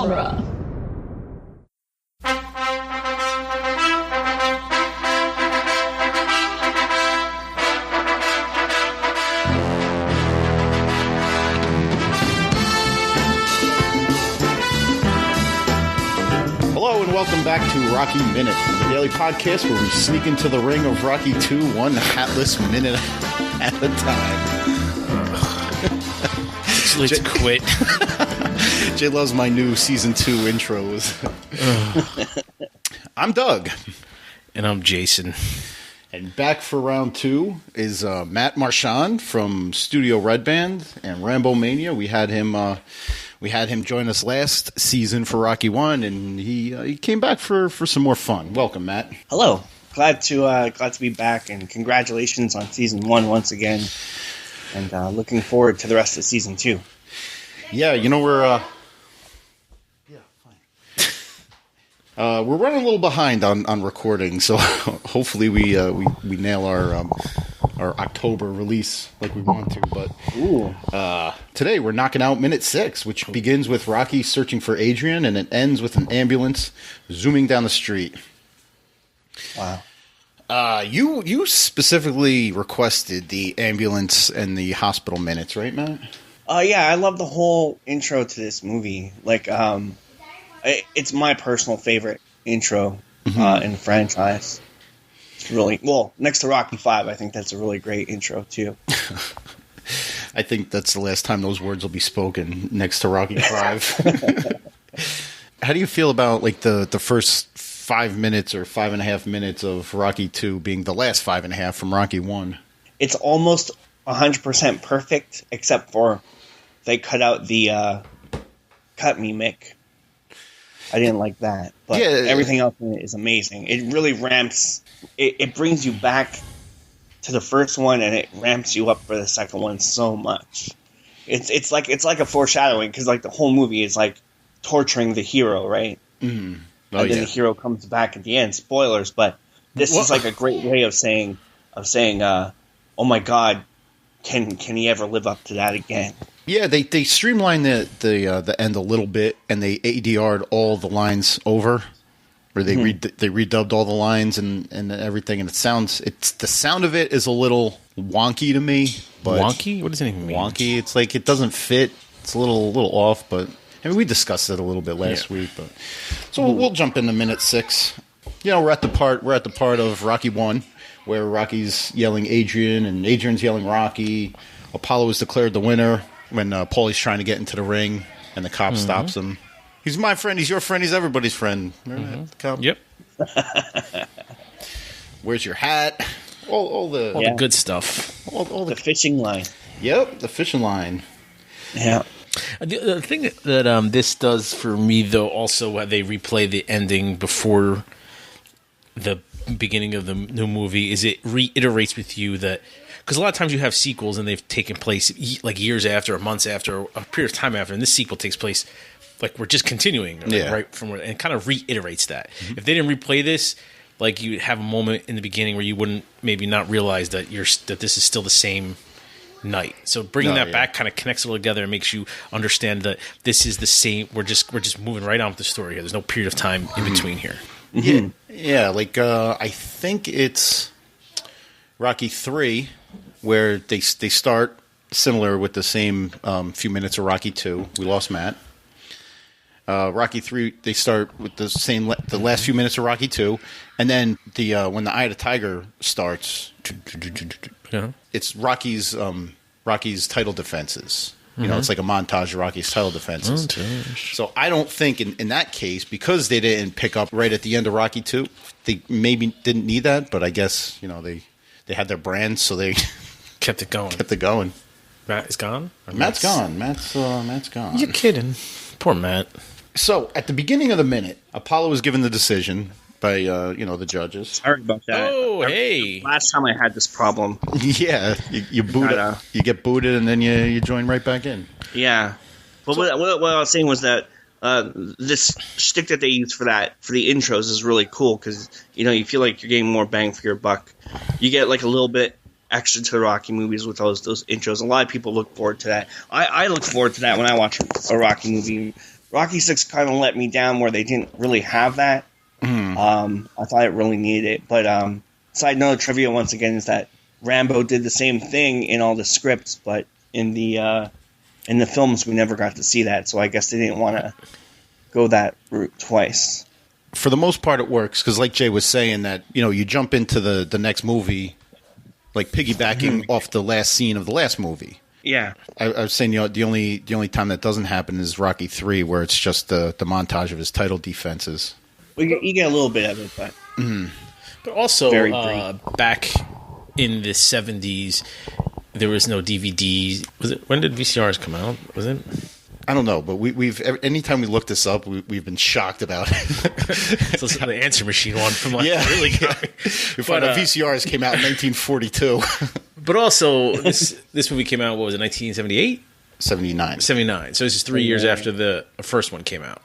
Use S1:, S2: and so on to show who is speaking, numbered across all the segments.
S1: genre.
S2: Hello and welcome back to Rocky Minute, the daily podcast where we sneak into the ring of Rocky 2 one hatless minute at a time.
S3: Let's quit.
S2: Jay loves my new season 2 intros. I'm Doug.
S3: And I'm Jason.
S2: And back for round 2 is Matt Marchand from Studio Red Band and Rambo Mania. We had him join us last season for Rocky 1, and he came back for some more fun. Welcome, Matt.
S4: Hello. Glad to be back, and congratulations on season 1 once again. And looking forward to the rest of season 2.
S2: Yeah, we're running a little behind on recording, so hopefully we nail our October release like we want to. But today we're knocking out minute 6, which begins with Rocky searching for Adrian, and it ends with an ambulance zooming down the street.
S4: Wow.
S2: You specifically requested the ambulance and the hospital minutes, right, Matt?
S4: Yeah, I love the whole intro to this movie. Like, it's my personal favorite intro in the franchise. It's really, well, next to Rocky 5, I think that's a really great intro, too.
S2: I think that's the last time those words will be spoken, next to Rocky 5. How do you feel about, like, the first 5 minutes or 5.5 minutes of Rocky 2 being the last 5.5 from Rocky 1?
S4: It's almost 100% perfect, except for they cut out the cut me, Mick. I didn't like that. But
S2: yeah,
S4: everything else in it is amazing. It really ramps... It brings you back to the first one, and it ramps you up for the second one so much. It's like a foreshadowing, because like the whole movie is like torturing the hero, right?
S2: Mm-hmm.
S4: And then the hero comes back at the end. Spoilers, but this is like a great way of saying, oh my God, can he ever live up to that again?
S2: Yeah, they streamlined the end a little bit, and they ADR'd all the lines over, where they redubbed all the lines and everything, and the sound of it is a little wonky to me. But
S3: wonky? What does it even mean?
S2: Wonky. It's like it doesn't fit. It's a little off, but I mean we discussed it a little bit last week. But so we'll jump into minute 6. We're at the part of Rocky 1 where Rocky's yelling Adrian and Adrian's yelling Rocky. Apollo is declared the winner when Paulie's trying to get into the ring and the cop stops him. He's my friend. He's your friend. He's everybody's friend. Remember that, cop?
S3: Yep.
S2: Where's your hat? All the
S3: good stuff.
S4: All the fishing line.
S2: Yep, the fishing line.
S4: Yeah.
S3: The thing that this does for me, though, also they replay the ending before the beginning of the new movie, is it reiterates with you that, because a lot of times you have sequels and they've taken place like years after or months after or a period of time after, and this sequel takes place like we're just continuing right from where, and kind of reiterates that. Mm-hmm. If they didn't replay this, like you have a moment in the beginning where you wouldn't maybe not realize that that this is still the same night. So bringing that back kind of connects it all together and makes you understand that this is the same. We're just moving right on with the story here. There's no period of time in between here.
S2: Mm-hmm. Yeah. Like I think it's Rocky 3 where they start similar with the same few minutes of Rocky 2. We lost Matt. Rocky 3, they start with the last few minutes of Rocky 2, and then when the Eye of the Tiger starts, it's Rocky's title defenses. It's like a montage of Rocky's title defenses. So I don't think in that case, because they didn't pick up right at the end of Rocky 2, they maybe didn't need that, but I guess they had their brand, so they
S3: kept it going. Matt is gone?
S2: Matt's gone. Matt's gone.
S3: You're kidding. Poor Matt.
S2: So, at the beginning of the minute, Apollo was given the decision by, the judges.
S4: Sorry about that.
S3: Oh, hey.
S4: Last time I had this problem.
S2: Yeah, you boot you get booted, and then you join right back in.
S4: Yeah. But what I was saying was that this shtick that they use for the intros is really cool, because, you feel like you're getting more bang for your buck. You get, like, a little bit extra to the Rocky movies with those intros. A lot of people look forward to that. I look forward to that when I watch a Rocky movie. Rocky 6 kind of let me down where they didn't really have that. I thought it really needed it. But side note trivia once again is that Rambo did the same thing in all the scripts, but in the films we never got to see that. So I guess they didn't want to go that route twice.
S2: For the most part, it works because, like Jay was saying, that you jump into the next movie, like piggybacking off the last scene of the last movie.
S4: Yeah,
S2: I was saying the only time that doesn't happen is Rocky 3, where it's just the montage of his title defenses.
S4: Well, you get a little bit of it, but
S3: But also,
S4: Very brief.
S3: back in the 70s, there was no DVDs. When did VCRs come out? Was it?
S2: I don't know, but we've anytime we look this up, we've been shocked about it.
S3: So it's the answer machine one from like
S2: Yeah.
S3: really good.
S2: We find out VCRs came out in 1942.
S3: But also, this movie came out, what was it, 1978?
S2: 79.
S3: 79. So this is 3 years after the first one came out.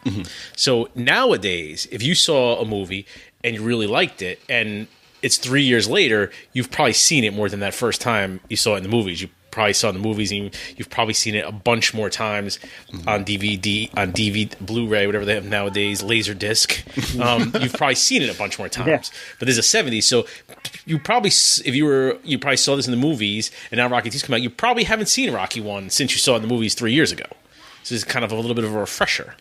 S3: So nowadays, if you saw a movie and you really liked it, and it's 3 years later, you've probably seen it more than that first time you saw it in the movies. You probably saw it in the movies, and you've probably seen it a bunch more times on DVD, Blu-ray, whatever they have nowadays, Laserdisc. You've probably seen it a bunch more times.
S4: Yeah.
S3: But there's a 70s, so you probably saw this in the movies, and now Rocky 2's come out. You probably haven't seen Rocky 1 since you saw it in the movies 3 years ago. So it's kind of a little bit of a refresher.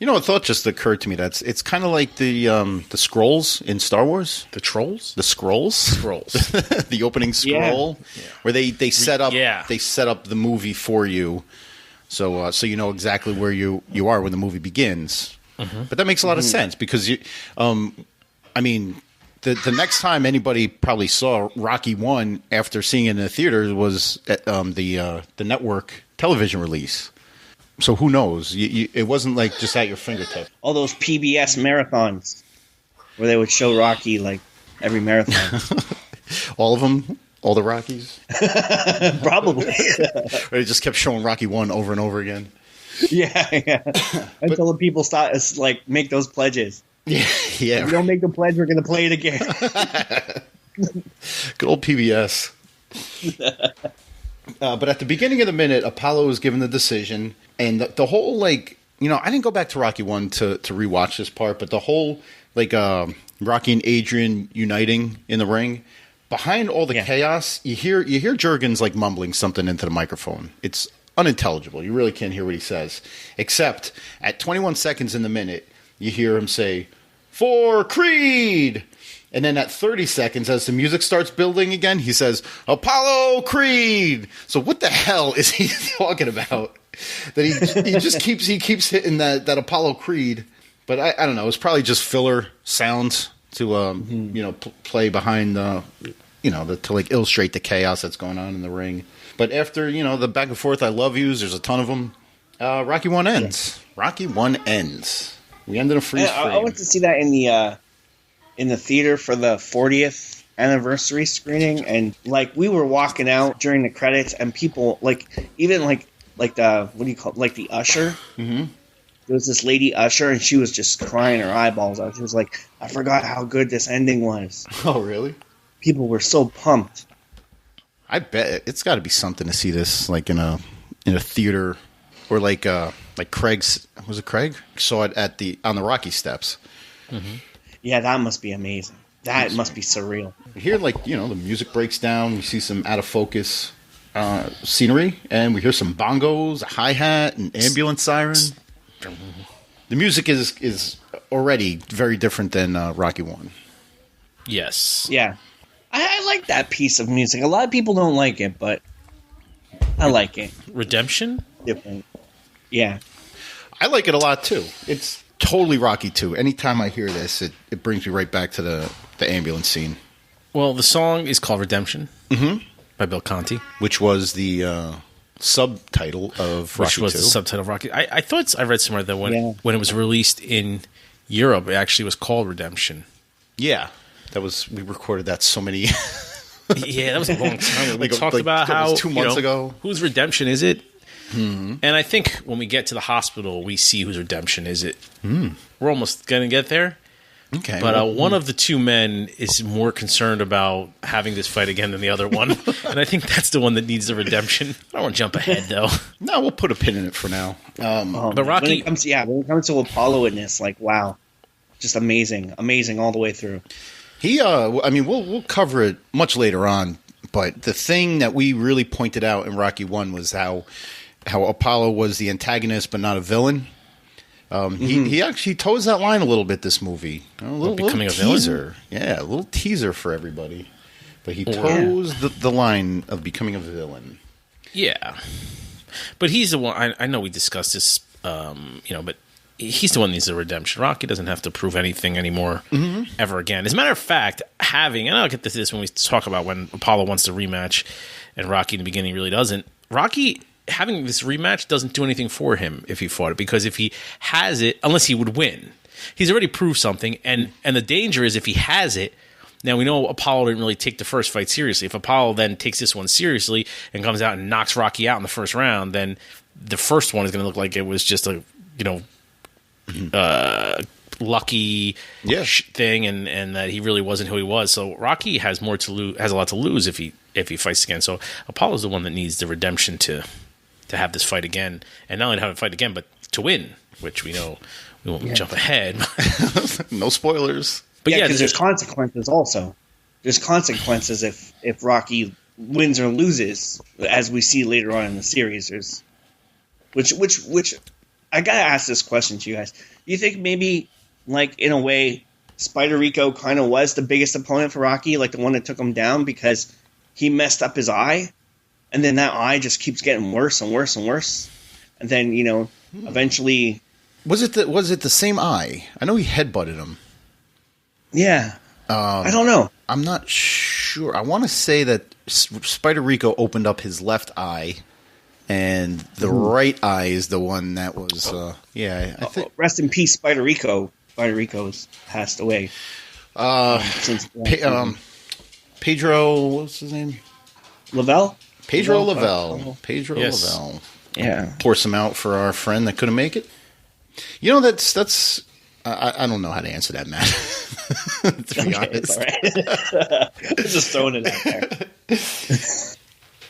S2: A thought just occurred to me. It's kind of like the scrolls in Star Wars.
S3: The Trolls?
S2: The scrolls, the opening scroll, where they set up they set up the movie for you, so you know exactly where you are when the movie begins. But that makes a lot of sense because I mean, the next time anybody probably saw Rocky 1 after seeing it in the theater was at the network television release. So who knows? It wasn't like just at your fingertip.
S4: all those PBS marathons where they would show Rocky like every marathon.
S2: All of them, all the Rockies.
S4: Probably.
S2: Or they just kept showing Rocky 1 over and over again.
S4: Yeah. Until the people start make those pledges.
S2: Yeah.
S4: If you don't make the pledge, we're going to play it again.
S2: Good old PBS. But at the beginning of the minute, Apollo is given the decision, and the whole I didn't go back to Rocky 1 to rewatch this part, but the whole Rocky and Adrian uniting in the ring, behind all the chaos, you hear Jurgens mumbling something into the microphone. It's unintelligible. You really can't hear what he says, except at 21 seconds in the minute, you hear him say, "For Creed!" And then at 30 seconds, as the music starts building again, he says, "Apollo Creed!" So what the hell is he talking about? That he just keeps hitting that Apollo Creed. But I don't know. It's probably just filler sounds to play behind to illustrate the chaos that's going on in the ring. But after the back and forth, I love yous. There's a ton of them. Rocky 1 ends. Rocky 1 ends. We ended a freeze frame.
S4: I went to see that in the theater for the 40th anniversary screening, and we were walking out during the credits, and people even the what do you call it? The usher. Mm-hmm. There was this lady usher, and she was just crying her eyeballs out. She was like, "I forgot how good this ending was."
S2: Oh, really?
S4: People were so pumped.
S2: I bet it's got to be something to see this in a theater, or like Craig's. Was it Craig? Saw it on the Rocky steps.
S4: Mm-hmm. Yeah, that must be amazing. That must be surreal.
S2: You hear the music breaks down. We see some out of focus scenery, and we hear some bongos, a hi-hat, an ambulance siren. The music is already very different than Rocky 1.
S3: Yes.
S4: Yeah. I like that piece of music. A lot of people don't like it, but I like it.
S3: Redemption?
S4: Different. Yeah.
S2: I like it a lot, too. It's totally Rocky 2. Anytime I hear this, it brings me right back to the ambulance scene.
S3: Well, the song is called Redemption by Bill Conti.
S2: Which was the subtitle of Rocky 2.
S3: Which was the subtitle of Rocky. I thought I read somewhere that when it was released in Europe, it actually was called Redemption.
S2: Yeah. We recorded that so many...
S3: Yeah, that was a long time ago. We talked about how
S2: 2 months ago.
S3: Whose redemption is it? Mm-hmm. And I think when we get to the hospital, we see whose redemption is it. Mm. We're almost going to get there.
S2: Okay.
S3: But one of the two men is more concerned about having this fight again than the other one. And I think that's the one that needs the redemption. I don't want to jump ahead, though.
S2: No, we'll put a pin in it for now.
S3: But Rocky...
S4: When it comes to Apollo in this, like, wow. Just amazing. Amazing all the way through.
S2: We'll cover it much later on. But the thing that we really pointed out in Rocky 1 was how Apollo was the antagonist but not a villain. He actually toes that line a little bit this movie.
S3: Becoming a
S2: teaser. Yeah, a little teaser for everybody. But he toes the line of becoming a villain.
S3: Yeah. But he's the one... I know we discussed this, but he's the one that needs the redemption. Rocky doesn't have to prove anything anymore ever again. As a matter of fact, and I'll get to this when we talk about when Apollo wants to rematch and Rocky in the beginning really doesn't. Rocky... having this rematch doesn't do anything for him if he fought it, because if he has it, unless he would win, he's already proved something. And the danger is if he has it, now we know Apollo didn't really take the first fight seriously. If Apollo then takes this one seriously and comes out and knocks Rocky out in the first round, then the first one is going to look like it was just a, lucky thing, and that he really wasn't who he was. So Rocky has more to lose, has a lot to lose if he fights again. So Apollo's the one that needs the redemption to have this fight again, and not only to have a fight again, but to win, which we know we won't jump ahead.
S2: No spoilers.
S4: But because there's consequences also. There's consequences if Rocky wins or loses, as we see later on in the series. There's which I gotta ask this question to you guys. Do you think maybe, like, in a way, Spider Rico kind of was the biggest opponent for Rocky, like the one that took him down because he messed up his eye? And then that eye just keeps getting worse and worse and worse. And then, eventually...
S2: Was it the same eye? I know he headbutted him.
S4: Yeah. I don't know.
S2: I'm not sure. I want to say that Spider Rico opened up his left eye, and the right eye is the one that was... I think...
S4: Rest in peace, Spider Rico. Spider Rico's passed away.
S2: Pedro... What's his name?
S4: Lavelle?
S2: Pedro Lavelle. Lavelle.
S4: Yeah.
S2: Pour some out for our friend that couldn't make it. That's. I don't know how to answer that, Matt. To be honest,
S4: just throwing it out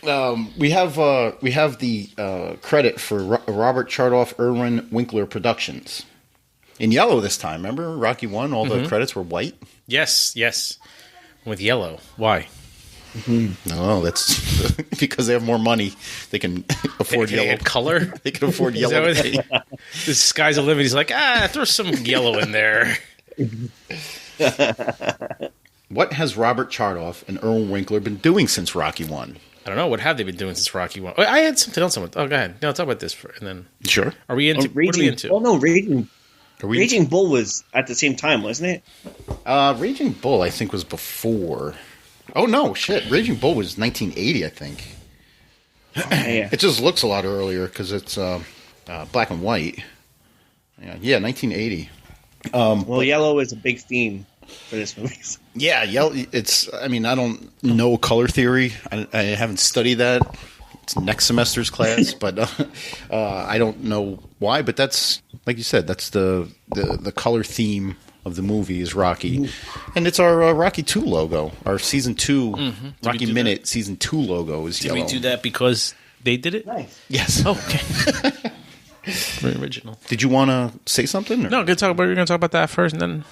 S2: there. We have the credit for Robert Chardoff, Irwin Winkler Productions in yellow this time. Remember Rocky 1? All the credits were white.
S3: Yes, with yellow. Why?
S2: No, that's because they have more money. They can afford yellow
S3: color.
S2: They can afford yellow.
S3: The sky's the limit. He's like, throw some yellow in there.
S2: What has Robert Chardoff and Earl Winkler been doing since Rocky 1?
S3: I don't know. What have they been doing since Rocky 1? I had something else. Oh, go ahead. No, talk about this. And then
S2: sure.
S3: Are we into? What are we into?
S4: Oh no, Raging Bull was at the same time, wasn't it?
S2: Raging Bull, I think, was before. Oh, no, shit. Raging Bull was 1980, I think.
S4: Yeah.
S2: It just looks a lot earlier because it's black and white. Yeah, 1980.
S4: Yellow is a big theme for this movie.
S2: Yeah, yellow. I don't know color theory. I haven't studied that. It's next semester's class, but I don't know why. But that's, like you said, that's the color theme of the movie is Rocky, and it's our Rocky 2 logo, our season 2 Rocky Minute season 2 logo is yellow.
S3: Did we do that because they did it?
S4: Nice.
S2: Yes.
S3: Oh, okay. Very original.
S2: Did you want to say something? Or?
S3: No, we're going to talk about that first, and then.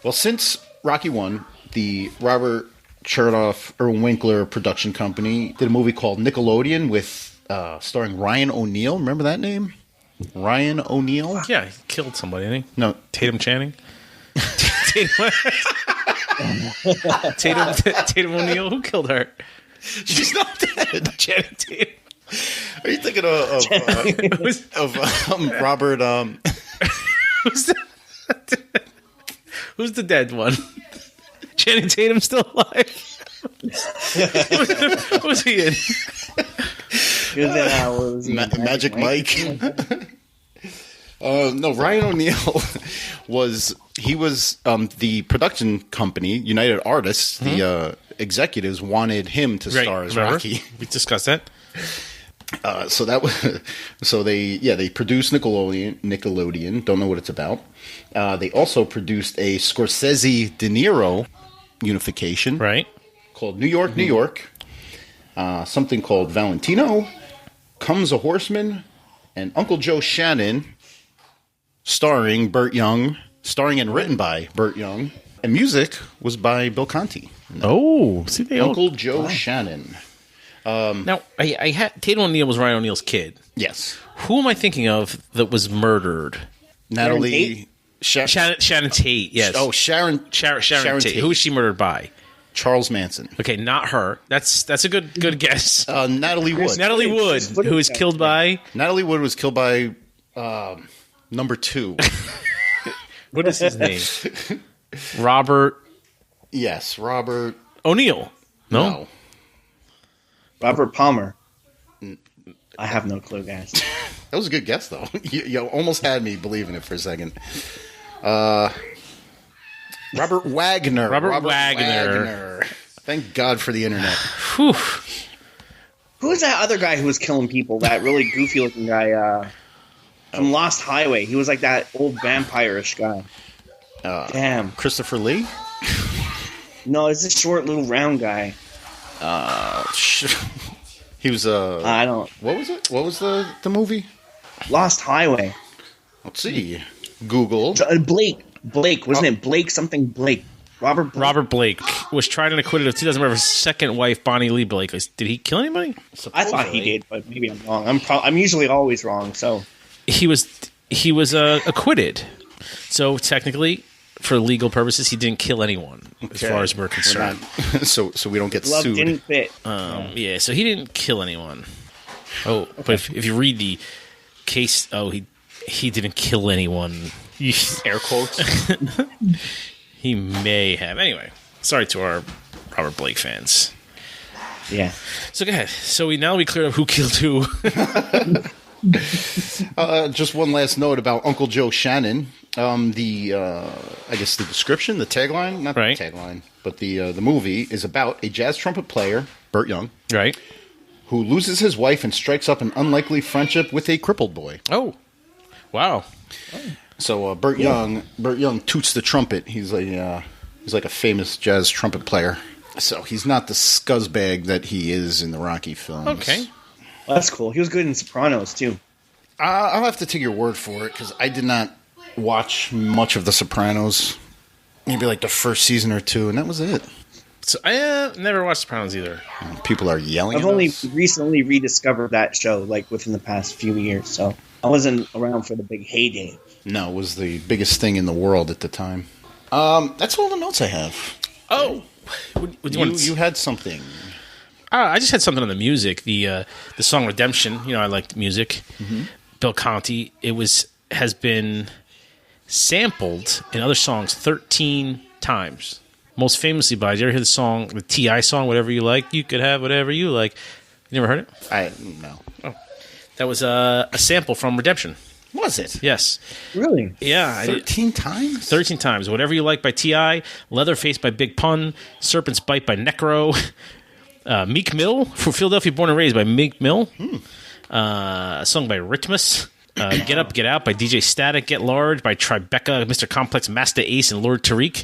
S2: Well, since Rocky 1, the Robert Chardoff Irwin Winkler production company did a movie called Nickelodeon with starring Ryan O'Neal. Remember that name? Ryan O'Neal?
S3: Yeah, he killed somebody, didn't he?
S2: No.
S3: Tatum Channing? Tatum O'Neal? Who killed her?
S2: She's not dead.
S3: Channing Tatum.
S2: Are you thinking of Robert?
S3: Who's the dead one? Channing Tatum still alive? What was he in?
S2: Magic Mike. No, Ryan O'Neal was the production company, United Artists. The executives wanted him to star as Rocky.
S3: We discussed that.
S2: So that was so they produced Nickelodeon. Don't know what it's about. They also produced a Scorsese De Niro unification,
S3: Right.
S2: called New York, New York. Something called Valentino, Comes a Horseman, and Uncle Joe Shannon, starring and written by Burt Young, and music was by Bill Conti.
S3: Oh, see, they
S2: Uncle Joe Shannon.
S3: Now, I had Tatum O'Neal was Ryan O'Neal's kid.
S2: Yes.
S3: Who am I thinking of that was murdered?
S2: Natalie
S3: Shannon Tate. Yes.
S2: Oh, Sharon
S3: Tate. Who was she murdered by?
S2: Charles Manson.
S3: Okay, not her. That's a good guess.
S2: Natalie Wood.
S3: Natalie Wood, who was killed by.
S2: Natalie Wood was killed by number 2.
S3: What is his name? Robert
S2: Yes, Robert
S3: O'Neill. No.
S4: Robert Palmer. I have no clue, guys.
S2: That was a good guess, though. You almost had me believing it for a second. Robert Wagner.
S3: Robert Wagner.
S2: Thank God for the internet.
S3: Whew.
S4: Who was that other guy who was killing people? That really goofy-looking guy from Lost Highway. He was like that old vampire-ish guy. Damn.
S2: Christopher Lee?
S4: No, it's this short, little, round guy.
S2: He was
S4: I don't.
S2: What was it? What was the movie?
S4: Lost Highway.
S2: Let's see. Google.
S4: Blake, wasn't it Blake something Blake?
S3: Robert Blake was tried and acquitted of 2000 of his second wife, Bonnie Lee Blake. Did he kill anybody?
S4: I thought he did, but maybe I'm wrong. I'm usually always wrong. So
S3: he was acquitted. So technically, for legal purposes, he didn't kill anyone, as far as we're concerned.
S2: So we don't get
S4: Love
S2: sued.
S4: didn't fit.
S3: Yeah, so he didn't kill anyone. Oh, but if you read the case, he didn't kill anyone.
S2: Air quotes.
S3: He may have. Anyway, sorry to our Robert Blake fans.
S4: Yeah.
S3: So go ahead. So we cleared up who killed who.
S2: Just one last note about Uncle Joe Shannon. I guess the description, the tagline, not
S3: right.
S2: The tagline, but the movie is about a jazz trumpet player, Burt Young,
S3: right,
S2: who loses his wife and strikes up an unlikely friendship with a crippled boy.
S3: Oh, wow.
S2: So Burt Young toots the trumpet. He's like a famous jazz trumpet player. So he's not the scuzzbag that he is in the Rocky films.
S3: Okay.
S4: Well, that's cool. He was good in Sopranos, too.
S2: I'll have to take your word for it, because I did not watch much of The Sopranos. Maybe like the first season or two, and that was it.
S3: So I never watched Sopranos either.
S2: People are yelling
S4: I've
S2: at
S4: only
S2: us.
S4: recently rediscovered that show, like within the past few years, so I wasn't around for the big heyday.
S2: No, it was the biggest thing in the world at the time. That's all the notes I have.
S3: Oh, what do you want?
S2: You had something.
S3: I just had something on the music. The song "Redemption." You know, I liked music. Mm-hmm. Bill Conti. Has been sampled in other songs 13 times. Most famously by. Did you ever hear the song, the T.I. song, "Whatever You Like"? You could have whatever you like. You never heard it?
S2: No.
S3: Oh, that was a sample from Redemption.
S2: Was it?
S3: Yes.
S4: Really?
S3: Yeah.
S2: 13 times?
S3: 13 times. Whatever You Like by T.I., Leatherface by Big Pun, Serpent's Bite by Necro, Meek Mill, from Philadelphia Born and Raised by Meek Mill, a song by Ritmus, Get Up, Get Out by DJ Static, Get Large by Tribeca, Mr. Complex, Master Ace, and Lord Tariq,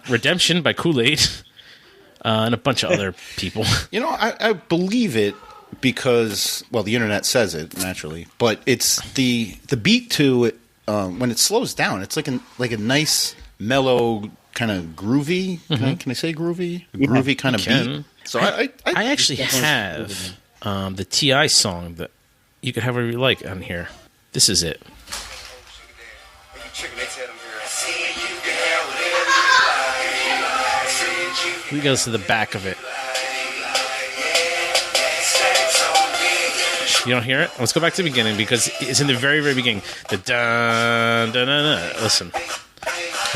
S3: Redemption by Kool-Aid, and a bunch of other people.
S2: You know, I believe it. Because, well, the internet says it naturally, but it's the beat to it when it slows down. It's like a nice mellow kind of groovy.
S3: Mm-hmm.
S2: Can I say groovy? Groovy kind of beat. So I
S3: actually have the T.I. song that You Could Have Whatever You Like on here. This is it. We go to the back of it. You don't hear it? Let's go back to the beginning because it's in the very, very beginning. The dun, dun, dun, dun. Listen. Oh,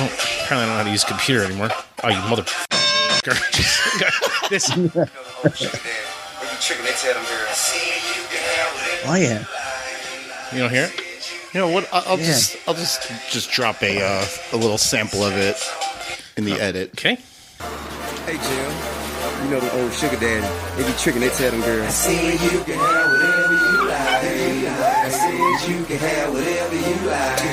S3: apparently I don't know how to use a computer anymore. Oh, you mother. This.
S4: Oh, yeah.
S3: You don't hear it?
S2: You know what? I'll just drop a little sample of it in the edit.
S3: Okay.
S1: Hey, Jim. You know the old sugar daddy. They be tricking, they tell them, girl, I see you can have whatever you can have whatever you like.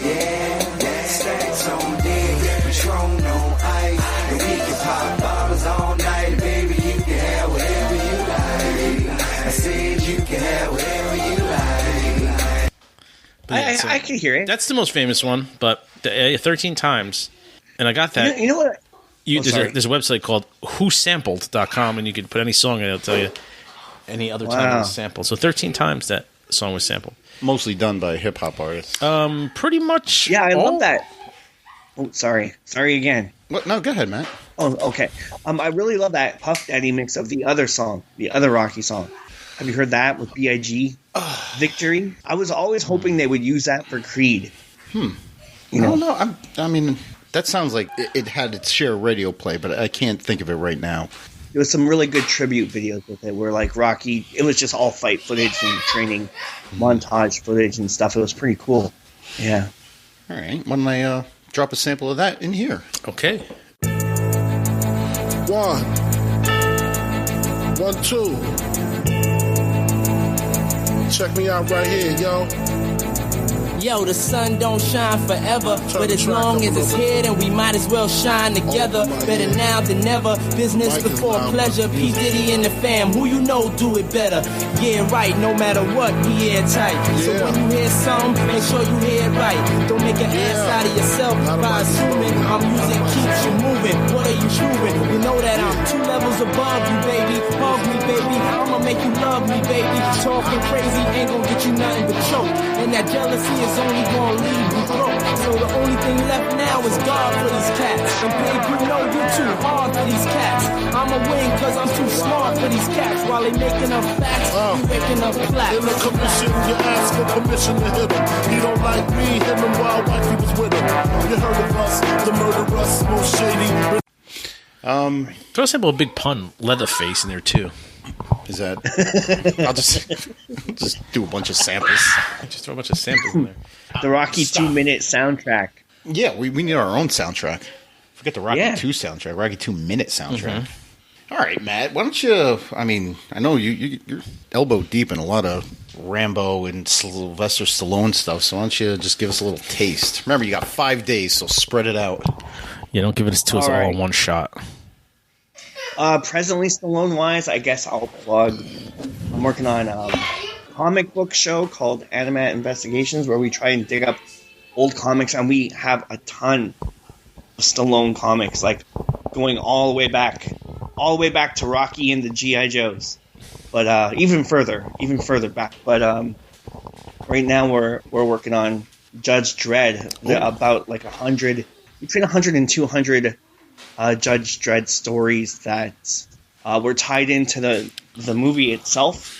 S1: Yeah, stacks on deck, Patron on ice, and we can pop bottles all night. Baby, you can have whatever you like. I said you can have whatever you like.
S4: I can hear it.
S3: That's the most famous one, but 13 times. And I got that.
S4: You know what?
S3: There's a website called whosampled.com, and you can put any song and it'll tell you any other time it was sampled. So 13 times that song was sampled.
S2: Mostly done by hip-hop artists.
S3: Pretty much.
S4: Yeah, I love that. Oh, sorry. Sorry again.
S2: What? No, go ahead, Matt.
S4: Oh, okay. I really love that Puff Daddy mix of the other song, the other Rocky song. Have you heard that with B.I.G.? Victory? I was always hoping they would use that for Creed.
S2: You know? No, I mean, that sounds like it had its share of radio play, but I can't think of it right now.
S4: There was some really good tribute videos with it where, like, Rocky, it was just all fight footage and training montage footage and stuff. It was pretty cool. Yeah.
S2: All right. Why don't I drop a sample of that in here?
S3: Okay.
S5: 1, 2. Check me out right here, yo.
S6: Yo, the sun don't shine forever, but as long as it's here, then we might as well shine together. Better now than never, business before pleasure. P. Diddy and the fam, who you know do it better. Yeah, right, no matter what, we airtight. So when you hear something, make sure you hear it right. Don't make an ass out of yourself by assuming our music keeps you moving. What are you proving? You know that I'm 2 levels above you, baby. Hug me, baby, I'ma make you love me, baby. Talking crazy ain't gonna get you nothing but choke. And that jealousy is only gonna leave you broke. So the only thing left now is God for these cats. And babe, you know you're too hard for these cats. I'ma win cause I'm too smart for these cats. While they making up facts, you making up plaques.
S5: In the commission, you ask for permission to hit him. He don't like me, him and wild wife, he was with him. You heard of us, the murderous, most shady.
S3: Throw a sample of Big Pun, Leatherface in there too.
S2: Is that? I'll just do a bunch of samples.
S3: Just throw a bunch of samples in there.
S4: The Rocky 2-minute soundtrack.
S2: Yeah, we need our own soundtrack. Forget the Rocky 2 soundtrack. Rocky 2-minute soundtrack. All right, Matt. Why don't you? I mean, I know you're elbow deep in a lot of Rambo and Sylvester Stallone stuff. So why don't you just give us a little taste? Remember, you got 5 days, so spread it out.
S3: Yeah, don't give it to us all in one shot.
S4: Presently, Stallone-wise, I guess I'll plug. I'm working on a comic book show called Animat Investigations, where we try and dig up old comics, and we have a ton of Stallone comics, like going all the way back to Rocky and the G.I. Joes, but even further back. But right now we're working on Judge Dredd, about like 100, between 100 and 200 Judge Dredd stories that were tied into the movie itself,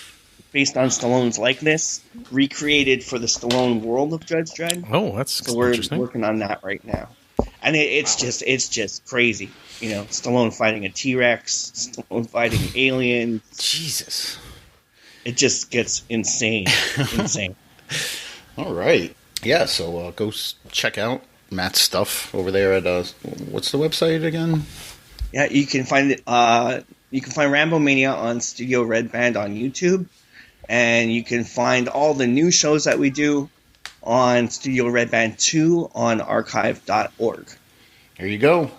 S4: based on Stallone's likeness, recreated for the Stallone world of Judge Dredd.
S3: Oh, that's
S4: so we're
S3: interesting.
S4: working on that right now, and it's just crazy. You know, Stallone fighting a T-Rex, Stallone fighting aliens.
S2: Jesus,
S4: it just gets insane, insane.
S2: All right, yeah. So go check out Matt's stuff over there at what's the website again?
S4: Yeah, you can find it. You can find Rambo Mania on Studio Red Band on YouTube, and you can find all the new shows that we do on Studio Red Band 2 on archive.org.
S2: There you go.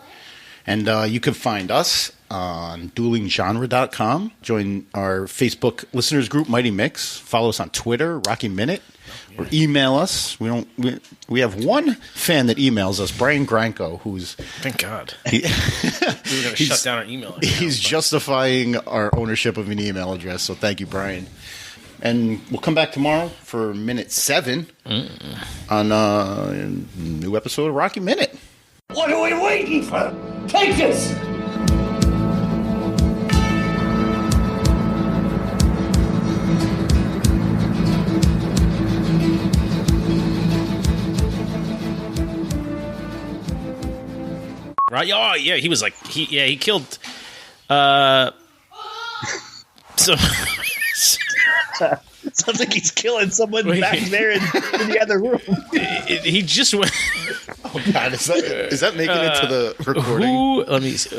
S2: And you can find us on duelinggenre.com. Join our Facebook listeners group, Mighty Mix. Follow us on Twitter, Rocky Minute. Or email us. We have one fan that emails us, Brian Granko, who's...
S3: Thank God. We were going to shut down our email account.
S2: He's justifying our ownership of an email address, so thank you, Brian. And we'll come back tomorrow for minute 7 on a new episode of Rocky Minute.
S1: What are we waiting for? Take this!
S3: Right? Oh, yeah, he was like, he killed, so...
S4: Sounds like he's killing someone back there in the other room.
S3: He just went...
S2: Oh, God, is that making it to the recording?
S3: Let me see.